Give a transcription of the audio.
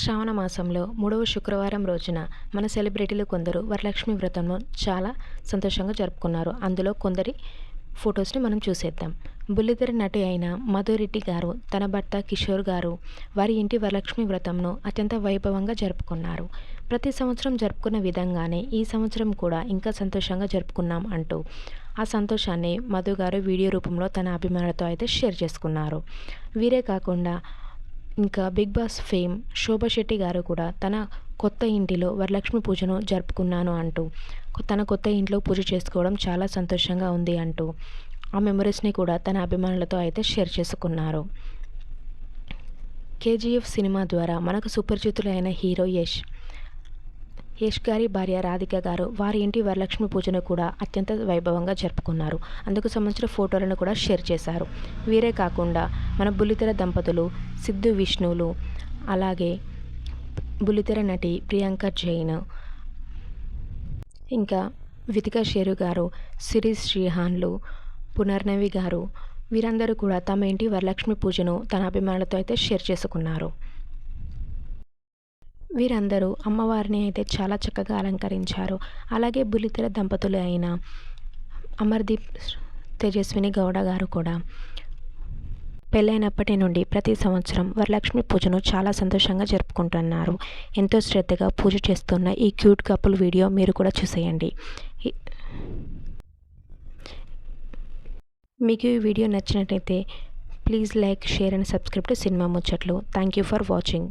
శ్రావణ మాసంలో 3వ శుక్రవారం రోజున మన సెలబ్రిటీలు కొందరు వరలక్ష్మి వ్రతంను చాలా సంతోషంగా జరుపుకున్నారు. అందులో కొందరి ఫొటోస్ని మనం చూసేద్దాం. బుల్లితెర నటి అయిన మధురెడ్డి గారు తన భర్త కిషోర్ గారు వారి ఇంటి వరలక్ష్మి వ్రతంను అత్యంత వైభవంగా జరుపుకున్నారు. ప్రతి సంవత్సరం జరుపుకున్న విధంగానే ఈ సంవత్సరం కూడా ఇంకా సంతోషంగా జరుపుకున్నాం అంటూ ఆ సంతోషాన్ని మధు గారు వీడియో రూపంలో తన అభిమానులతో అయితే షేర్ చేసుకున్నారు. వీరే కాకుండా ఇంకా big boss fame Shobha Shetty గారు కూడా తన కొత్త ఇంటిలో వరలక్ష్మి పూజను జరుపుకున్నాను అంటూ తన కొత్త ఇంట్లో పూజ చేసుకోవడం చాలా సంతోషంగా ఉంది అంటూ ఆ మెమరీస్ని కూడా తన అభిమానులతో అయితే షేర్ చేసుకున్నారు. కేజీఎఫ్ సినిమా ద్వారా మనకు సుపరిచితులైన హీరో యష్ గారి భార్య రాధిక గారు వారి ఇంటి వరలక్ష్మి పూజను కూడా అత్యంత వైభవంగా జరుపుకున్నారు. అందుకు సంబంధించిన ఫోటోలను కూడా షేర్ చేశారు. వీరే కాకుండా మన బుల్లితెర దంపతులు సిద్ధు విష్ణువులు, అలాగే బుల్లితెర నటి ప్రియాంక జైన్, ఇంకా వితికా షేరు గారు, సిరీస్ శ్రీహాన్లు, పునర్నవి గారు వీరందరూ కూడా తమ ఇంటి వరలక్ష్మి పూజను తన అభిమానులతో అయితే షేర్ చేసుకున్నారు. వీరందరూ అమ్మవారిని అయితే చాలా చక్కగా అలంకరించారు. అలాగే బుల్లితెర దంపతులు అయిన అమర్దీప్ తేజస్విని గౌడ గారు కూడా పెళ్ళైనప్పటి నుండి ప్రతి సంవత్సరం వరలక్ష్మి పూజను చాలా సంతోషంగా జరుపుకుంటున్నారు. ఎంతో శ్రద్ధగా పూజ చేస్తున్న ఈ క్యూట్ కపుల్ వీడియో మీరు కూడా చూసేయండి. మీకు ఈ వీడియో నచ్చినట్లయితే please like, share and subscribe to Cinema Muchatlu. Thank you for watching.